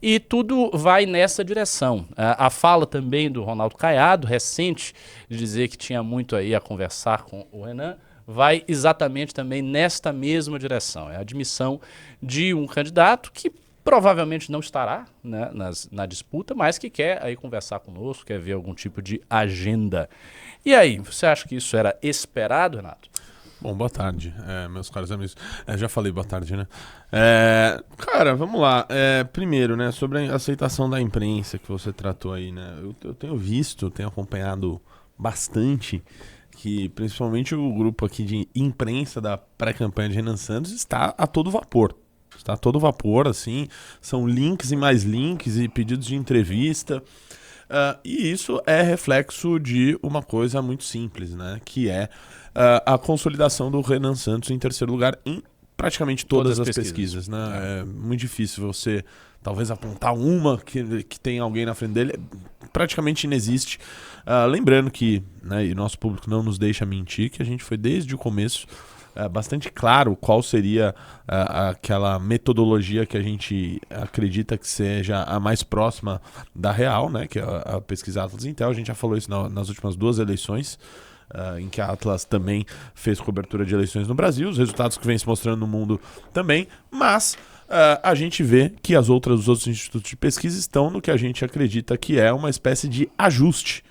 e tudo vai nessa direção. A fala também do Ronaldo Caiado, recente, de dizer que tinha muito aí a conversar com o Renan, vai exatamente também nesta mesma direção. É a admissão de um candidato que provavelmente não estará, né, na disputa, mas que quer aí conversar conosco, quer ver algum tipo de agenda. E aí, você acha que isso era esperado, Renato? Bom, boa tarde, meus caros amigos. Já falei boa tarde, né? Cara, vamos lá. Primeiro, né, sobre a aceitação da imprensa que você tratou aí, né? Eu tenho visto, tenho acompanhado bastante que principalmente o grupo aqui de imprensa da pré-campanha de Renan Santos está a todo vapor. Está a todo vapor, assim, são links e mais links e pedidos de entrevista. E isso é reflexo de uma coisa muito simples, né? Que é a consolidação do Renan Santos em terceiro lugar em praticamente todas as pesquisas, né? É muito difícil você, talvez, apontar uma que tem alguém na frente dele. Praticamente inexiste. Lembrando que, né, e nosso público não nos deixa mentir, que a gente foi desde o começo bastante claro qual seria aquela metodologia que a gente acredita que seja a mais próxima da real, né, que é a pesquisa Atlas Intel. A gente já falou isso nas últimas 2 eleições, em que a Atlas também fez cobertura de eleições no Brasil, os resultados que vem se mostrando no mundo também, mas a gente vê que os outros institutos de pesquisa estão no que a gente acredita que é uma espécie de ajuste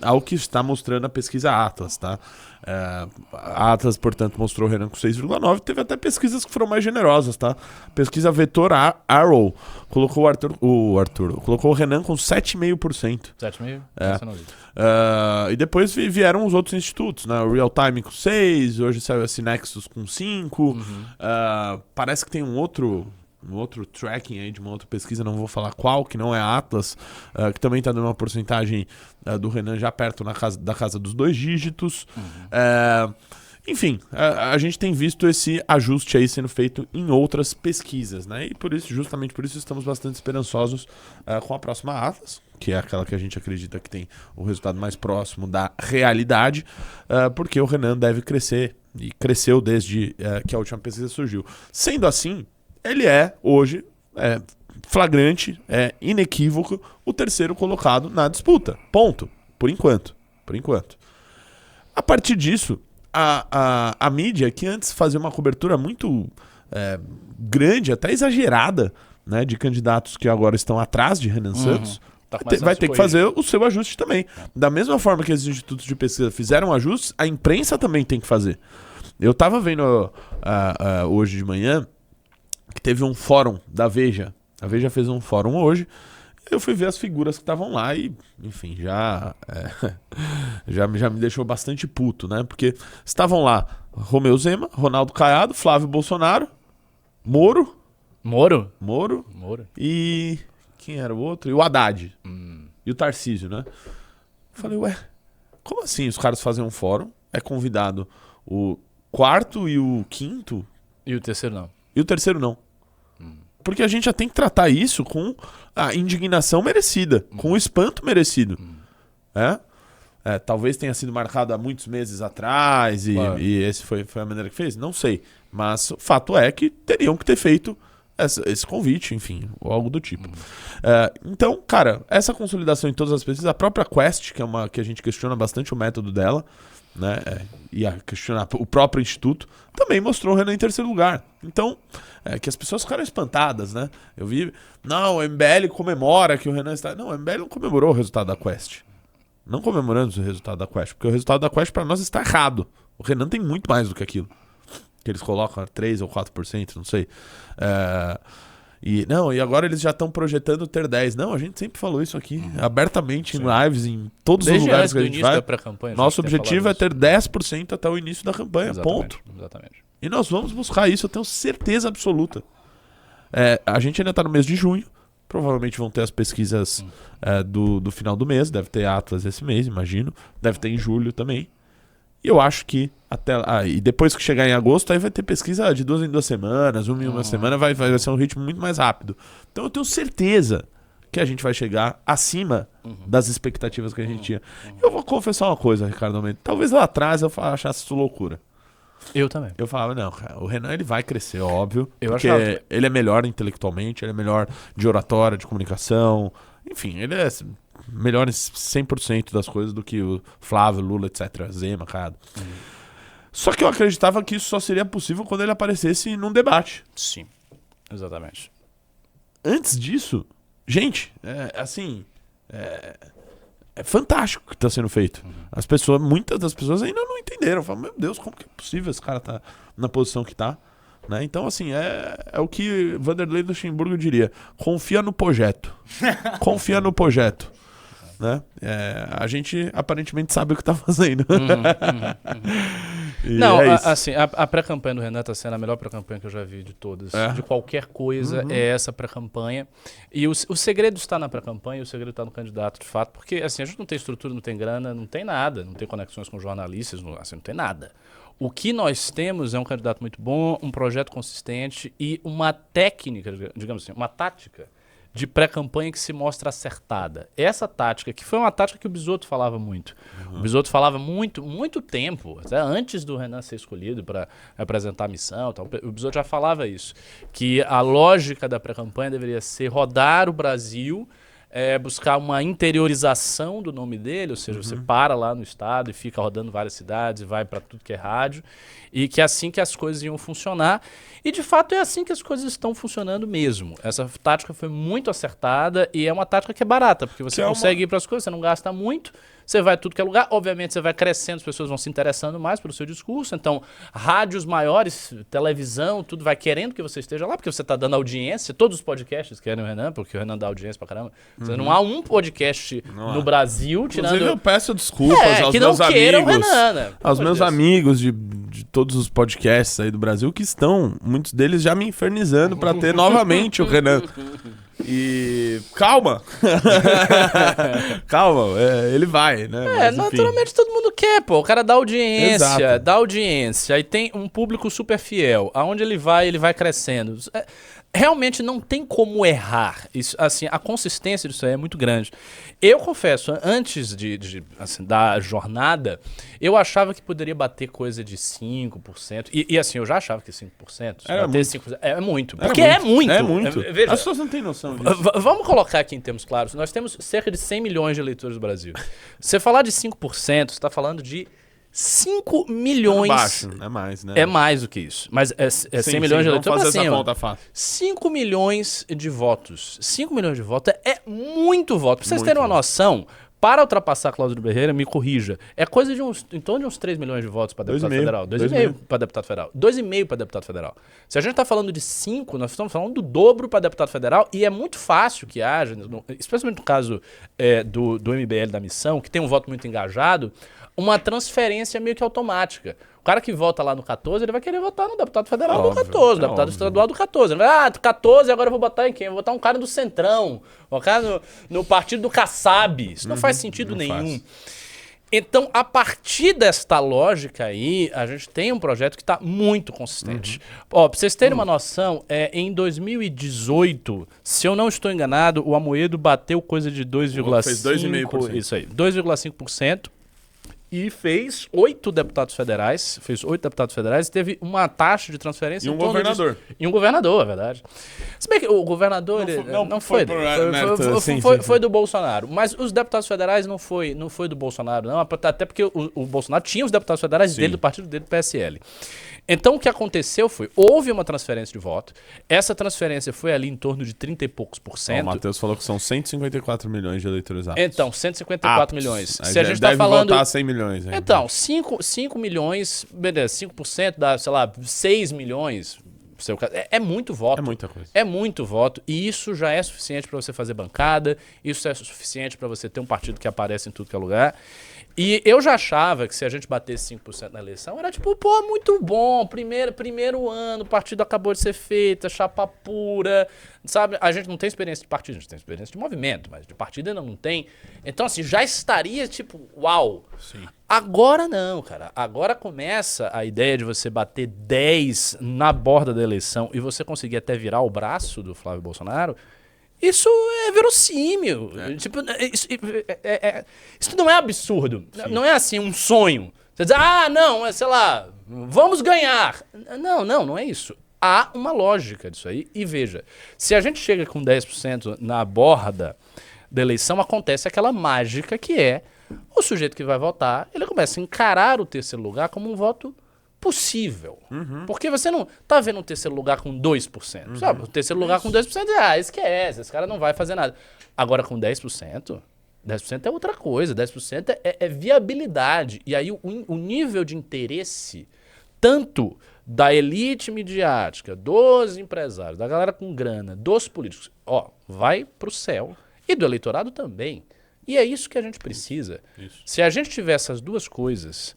ao que está mostrando a pesquisa Atlas, tá? A Atlas, portanto, mostrou o Renan com 6,9. Teve até pesquisas que foram mais generosas, tá? Pesquisa Vetor Arrow colocou colocou o Renan com 7,5%. 7,5%? E depois vieram os outros institutos, né? O Real Time com 6, hoje saiu a Synexus com 5. Parece que tem um outro tracking aí de uma outra pesquisa, não vou falar qual, que não é a Atlas, que também está dando uma porcentagem do Renan já perto da casa dos 2 dígitos. Enfim, a gente tem visto esse ajuste aí sendo feito em outras pesquisas, né? E justamente por isso estamos bastante esperançosos com a próxima Atlas, que é aquela que a gente acredita que tem o resultado mais próximo da realidade, porque o Renan deve crescer, e cresceu desde que a última pesquisa surgiu. Sendo assim, ele é, hoje, flagrante, inequívoco, o terceiro colocado na disputa. Ponto. Por enquanto. A partir disso, a mídia, que antes fazia uma cobertura muito grande, até exagerada, né, de candidatos que agora estão atrás de Renan Santos, vai ter que fazer o seu ajuste também. Da mesma forma que esses institutos de pesquisa fizeram ajustes, a imprensa também tem que fazer. Eu estava vendo hoje de manhã que teve um fórum da Veja. A Veja fez um fórum hoje. Eu fui ver as figuras que estavam lá e, enfim, já me deixou bastante puto, né? Porque estavam lá Romeu Zema, Ronaldo Caiado, Flávio Bolsonaro, Moro. E quem era o outro? E o Haddad. E o Tarcísio, né? Falei, como assim os caras fazem um fórum? É convidado o quarto e o quinto? E o terceiro não. E o terceiro não. Porque a gente já tem que tratar isso com a indignação merecida, com o espanto merecido. Talvez tenha sido marcado há muitos meses atrás e esse foi a maneira que fez? Não sei. Mas o fato é que teriam que ter feito esse convite, enfim, ou algo do tipo. Então, cara, essa consolidação em todas as pesquisas, a própria Quest, que a gente questiona bastante o método dela, né, e a questionar o próprio instituto, também mostrou o Renan em terceiro lugar. Então, que as pessoas ficaram espantadas, né? Eu vi, não, o MBL comemora que o Renan está... Não, o MBL não comemorou o resultado da Quest. Não comemoramos o resultado da Quest, porque o resultado da Quest para nós está errado. O Renan tem muito mais do que aquilo. Que eles colocam 3 ou 4%, não sei. E agora eles já estão projetando ter 10. Não, a gente sempre falou isso aqui, abertamente, em lives, em todos os lugares que a gente vai. Nosso objetivo é ter 10% até o início da campanha, ponto. Exatamente. E nós vamos buscar isso, eu tenho certeza absoluta. A gente ainda está no mês de junho, provavelmente vão ter as pesquisas do final do mês, deve ter Atlas esse mês, imagino, deve ter em julho também. E eu acho que e depois que chegar em agosto, aí vai ter pesquisa de 2 em 2 semanas, uma em uma semana, vai ser um ritmo muito mais rápido. Então eu tenho certeza que a gente vai chegar acima das expectativas que a gente tinha. Eu vou confessar uma coisa, Ricardo Almeida. Talvez lá atrás eu achasse isso loucura. Eu também. Eu falava, não, cara, o Renan ele vai crescer, óbvio. Eu porque achava também. ele é melhor intelectualmente, ele é melhor de oratória, de comunicação. Enfim, ele é melhor em 100% das coisas do que o Flávio, Lula, etc. Zema, cara. Só que eu acreditava que isso só seria possível quando ele aparecesse num debate. Sim, exatamente. Antes disso, gente, é fantástico o que está sendo feito. Muitas das pessoas ainda não entenderam. Falam, meu Deus, como que é possível esse cara tá na posição que tá? Né? Então, assim, é o que Vanderlei Luxemburgo diria. Confia no projeto. Confia no projeto. Né? A gente aparentemente sabe o que tá fazendo. Não, assim, a pré-campanha do Renan tá sendo a melhor pré-campanha que eu já vi de todas. De qualquer coisa, é essa pré-campanha. E o segredo está na pré-campanha e o segredo está no candidato, de fato. Porque, assim, a gente não tem estrutura, não tem grana, não tem nada. Não tem conexões com jornalistas, não tem nada. O que nós temos é um candidato muito bom, um projeto consistente e uma técnica, digamos assim, uma tática de pré-campanha que se mostra acertada. Essa tática, que foi uma tática que o Bisotto falava muito. O Bisotto falava muito tempo, até antes do Renan ser escolhido para apresentar a missão. Tal, o Bisotto já falava isso, que a lógica da pré-campanha deveria ser rodar o Brasil, buscar uma interiorização do nome dele, ou seja, você para lá no estado e fica rodando várias cidades e vai para tudo que é rádio, e que é assim que as coisas iam funcionar. E de fato é assim que as coisas estão funcionando mesmo. Essa tática foi muito acertada e é uma tática que é barata, porque você consegue ir para as coisas, você não gasta muito, você vai a tudo que é lugar, obviamente você vai crescendo, as pessoas vão se interessando mais pelo seu discurso, então rádios maiores, televisão, tudo vai querendo que você esteja lá, porque você está dando audiência, todos os podcasts querem o Renan, porque o Renan dá audiência pra caramba. Não há um podcast no Brasil, tirando... Inclusive eu peço desculpas aos meus amigos, Renan, né? aos meus amigos de todos os podcasts aí do Brasil, que estão, muitos deles já me infernizando pra ter novamente o Renan. E calma, calma, ele vai, né? Mas, naturalmente todo mundo quer, pô. O cara dá Exato. dá audiência, aí tem um público super fiel. Aonde ele vai crescendo. Realmente não tem como errar. Isso, assim, a consistência disso aí é muito grande. Eu confesso, antes da jornada, eu achava que poderia bater coisa de 5%. E assim, eu já achava que 5%. Era bater muito. 5%. É muito. Era Porque muito. é muito. Veja, As pessoas não têm noção disso. vamos colocar aqui em termos claros. Nós temos cerca de 100 milhões de eleitores no Brasil. Você falar de 5%, você está falando de 5 milhões. Baixo, é mais, né? É mais do que isso. Mas é 100 milhões de eleitores. Vamos fazer Assim, essa conta fácil. 5 milhões de votos. 5 milhões de votos é muito voto. Pra vocês Muito terem uma voto. noção, para ultrapassar a Cláudio Berreira, me corrija, é coisa de em torno de uns 3 milhões de votos para deputado 2,5. federal. 2,5 para deputado federal. 2,5 para deputado federal. Se a gente está falando de 5, nós estamos falando do dobro para deputado federal e é muito fácil que haja, especialmente no caso do MBL da missão, que tem um voto muito engajado, uma transferência meio que automática. O cara que vota lá no 14, ele vai querer votar no deputado federal do 14, deputado estadual do 14. Ele vai, 14, agora eu vou botar em quem? Eu vou botar um cara do Centrão, um cara no partido do Kassab. Isso não faz sentido nenhum. Faz. Então, a partir desta lógica aí, a gente tem um projeto que está muito consistente. Ó, pra vocês terem uma noção, em 2018, se eu não estou enganado, o Amoedo bateu coisa de 2,5%. Fez 2,5%. Isso aí, 2,5%. E fez 8 deputados federais. E teve uma taxa de transferência. E um governador. E um governador, é verdade. Se bem que o governador não foi dele. Foi do Bolsonaro. Mas os deputados federais não foi do Bolsonaro, não. Até porque o Bolsonaro tinha os deputados federais dele, do partido dele, do PSL. Então o que aconteceu foi, houve uma transferência de voto. Essa transferência foi ali em torno de 30 e poucos por cento. O Matheus falou que são 154 milhões de eleitores aptos. Então, 154 milhões. Aí Se a gente está deve falando... votar 100 milhões. Hein? Então, 5 milhões, beleza, 5% dá, sei lá, 6 milhões. É muito voto. É muita coisa. É muito voto. E isso já é suficiente para você fazer bancada. Isso é suficiente para você ter um partido que aparece em tudo que é lugar. E eu já achava que se a gente batesse 5% na eleição, era tipo, pô, muito bom. Primeiro ano, o partido acabou de ser feito, chapa pura. Sabe, a gente não tem experiência de partido, a gente tem experiência de movimento, mas de partido ainda não tem. Então, assim, já estaria tipo, uau. Sim. Agora não, cara. Agora começa a ideia de você bater 10 na borda da eleição e você conseguir até virar o braço do Flávio Bolsonaro. Isso é verossímil. Tipo, isso não é absurdo. Não é assim um sonho. Você diz, não, sei lá, vamos ganhar. Não é isso. Há uma lógica disso aí. E veja, se a gente chega com 10% na borda da eleição, acontece aquela mágica que é o sujeito que vai votar, ele começa a encarar o terceiro lugar como um voto possível. Porque você não tá vendo um terceiro lugar com 2%. Sabe? O terceiro lugar com 2%, esquece, esse cara não vai fazer nada. Agora com 10%, 10% é outra coisa, 10% é viabilidade. E aí o nível de interesse, tanto da elite midiática, dos empresários, da galera com grana, dos políticos, vai pro céu. E do eleitorado também. E é isso que a gente precisa. Isso. Se a gente tiver essas duas coisas,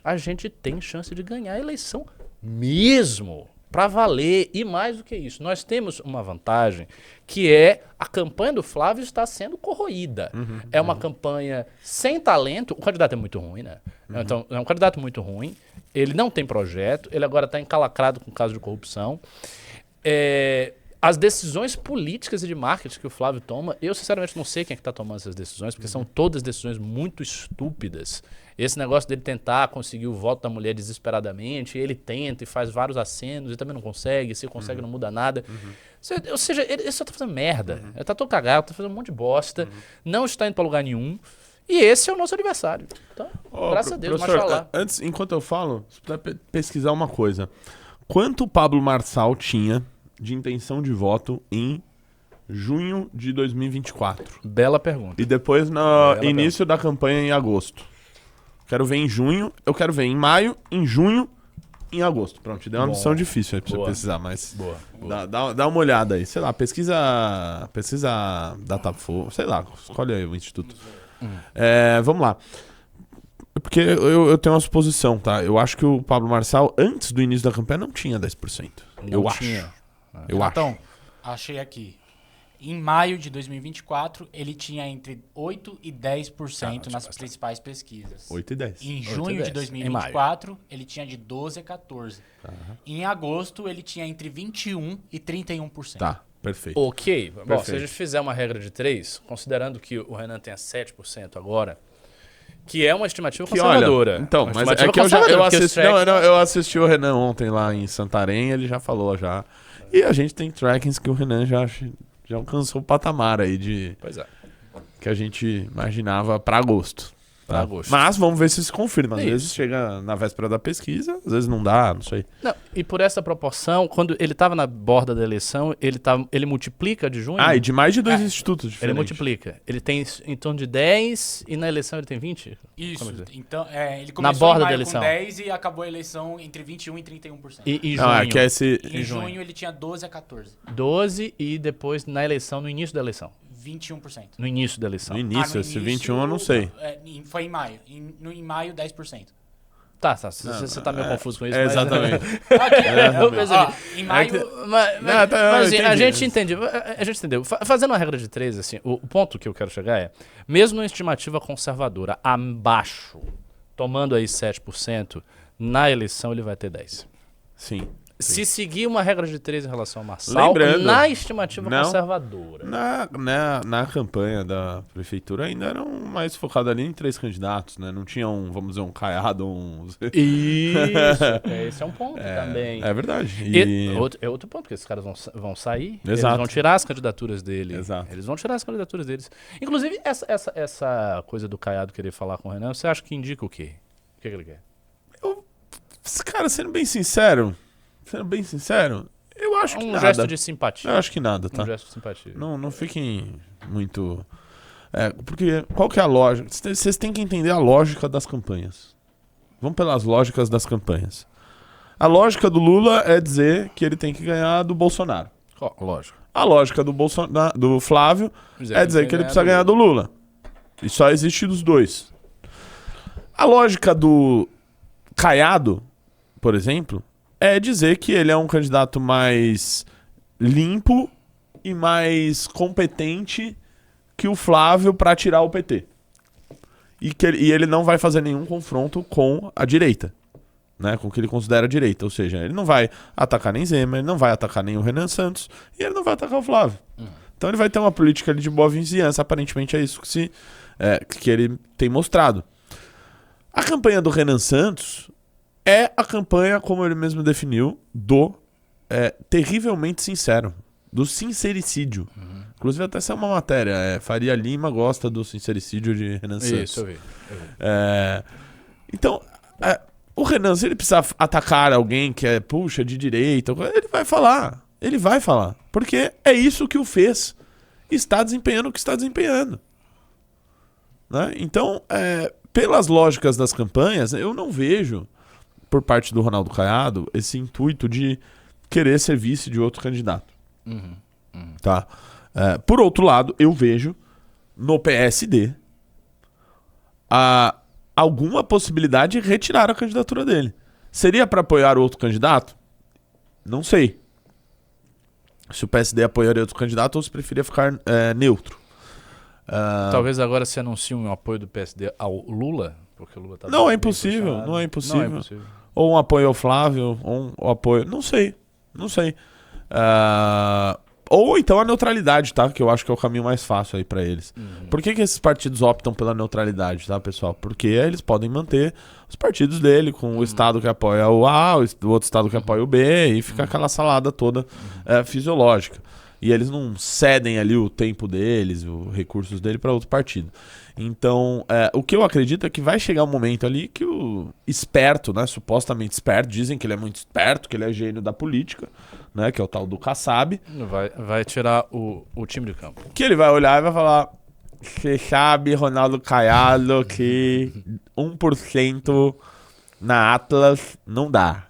a gente tem chance de ganhar a eleição mesmo, para valer. E mais do que isso, nós temos uma vantagem, que é a campanha do Flávio está sendo corroída. É uma campanha sem talento. O candidato é muito ruim, né? Então, é um candidato muito ruim. Ele não tem projeto. Ele agora está encalacrado com caso de corrupção. As decisões políticas e de marketing que o Flávio toma, eu sinceramente não sei quem é que está tomando essas decisões, porque são todas decisões muito estúpidas. Esse negócio dele tentar conseguir o voto da mulher desesperadamente, ele tenta e faz vários acenos e também não consegue, se consegue não muda nada. Ou seja, ele só está fazendo merda. Ele está todo cagado, está fazendo um monte de bosta, não está indo para lugar nenhum. E esse é o nosso adversário. Então, graças a Deus, professor, antes, enquanto eu falo, você precisa pesquisar uma coisa. Quanto o Pablo Marçal tinha de intenção de voto em junho de 2024? Bela pergunta. E depois no início da campanha em agosto. Quero ver em junho, eu quero ver em maio, em junho, em agosto. Pronto, te dei uma missão difícil aí pra você pesquisar, mas dá uma olhada aí. Sei lá, pesquisa Datafolha, sei lá, escolhe aí o instituto. Vamos lá. Porque eu tenho uma suposição, tá? Eu acho que o Pablo Marçal, antes do início da campanha, não tinha 10%. Eu acho. Então, achei aqui. Em maio de 2024, ele tinha entre 8% e 10% nas principais pesquisas. 8 e 10. Em junho de 2024, ele tinha de 12% a 14%. Em agosto, ele tinha entre 21% e 31%. Tá, perfeito. Ok. Bom, se a gente fizer uma regra de 3, considerando que o Renan tenha 7% agora, que é uma estimativa conservadora. Olha, então, mas é que eu assisti o Renan ontem lá em Santarém, ele já falou já. E a gente tem trackings que o Renan já alcançou o patamar aí de... Pois é. Que a gente imaginava para agosto. Pra agosto. Mas vamos ver se confirma. Às vezes chega na véspera da pesquisa, às vezes não dá, não sei. Não, e por essa proporção, quando ele estava na borda da eleição, ele multiplica de junho. E de mais de 2 institutos diferentes. Ele multiplica. Ele tem em torno de 10 e na eleição ele tem 20? Isso. Então, ele na começou borda em da maio eleição. com 10 e acabou a eleição entre 21% e 31%. E Não, junho? Em junho ele tinha 12% a 14%. 12 e depois na eleição, no início da eleição. 21%. No início da eleição. No início, esse 21 eu não sei. Foi em maio. Em maio, 10%. Tá. Você tá meio confuso com isso. Exatamente. Eu percebi. Em maio... Mas a gente entendeu. Fazendo uma regra de 3, assim, o ponto que eu quero chegar é, mesmo uma estimativa conservadora abaixo, tomando aí 7%, na eleição ele vai ter 10%. Sim. Se seguir uma regra de 3 em relação ao Marçal, Lembrando, na estimativa conservadora. Na campanha da prefeitura ainda eram mais focados ali em 3 candidatos, né? Não tinha vamos dizer, um Caiado, Isso, esse é um ponto também. É verdade. Outro ponto, porque esses caras vão sair, Exato. eles vão tirar as candidaturas dele. Exato. Eles vão tirar as candidaturas deles. Inclusive, essa coisa do Caiado querer falar com o Renan, você acha que indica o quê? O que ele quer? Cara, sendo bem sincero, eu acho que um nada. gesto de simpatia. Eu acho que nada, tá? Um gesto de simpatia. Não fiquem muito... porque qual que é a lógica? Vocês têm que entender a lógica das campanhas. Vamos pelas lógicas das campanhas. A lógica do Lula é dizer que ele tem que ganhar do Bolsonaro. Lógico. A lógica do Flávio é dizer que ele precisa ganhar do Lula. E só existe dos dois. A lógica do Caiado, por exemplo, é dizer que ele é um candidato mais limpo e mais competente que o Flávio para tirar o PT. E ele não vai fazer nenhum confronto com a direita, né? Com o que ele considera a direita. Ou seja, ele não vai atacar nem Zema, ele não vai atacar nem o Renan Santos e ele não vai atacar o Flávio. Então ele vai ter uma política ali de boa vizinhança. Aparentemente é isso que ele tem mostrado. A campanha do Renan Santos é a campanha, como ele mesmo definiu, do terrivelmente sincero, do sincericídio. Inclusive até essa é uma matéria, Faria Lima gosta do sincericídio de Renan Santos. Isso, eu vi. Então, o Renan, se ele precisar atacar alguém que puxa, de direita, ele vai falar. Ele vai falar. Porque é isso que o fez. Está desempenhando o que está desempenhando. Né? Então, pelas lógicas das campanhas, eu não vejo, por parte do Ronaldo Caiado, esse intuito de querer ser vice de outro candidato. Tá? Por outro lado, eu vejo no PSD alguma possibilidade de retirar a candidatura dele. Seria para apoiar outro candidato? Não sei. Se o PSD apoiaria outro candidato ou se preferia ficar neutro. Talvez agora se anuncie um apoio do PSD ao Lula, porque o Lula tá não é bem impossível, posicionado. não é impossível. Não é impossível. Ou um apoio ao Flávio, ou um apoio... Não sei. Ou então a neutralidade, tá? Que eu acho que é o caminho mais fácil aí pra eles. Por que esses partidos optam pela neutralidade, tá, pessoal? Porque eles podem manter os partidos dele com o estado que apoia o A, o outro estado que apoia o B, e fica aquela salada toda fisiológica. E eles não cedem ali o tempo deles, os recursos dele para outro partido. Então, o que eu acredito é que vai chegar um momento ali que o esperto, né, supostamente esperto, dizem que ele é muito esperto, que ele é gênio da política, né, que é o tal do Kassab. Vai tirar o time de campo. Que ele vai olhar e vai falar: você sabe, Ronaldo Caiado, que 1% na Atlas não dá.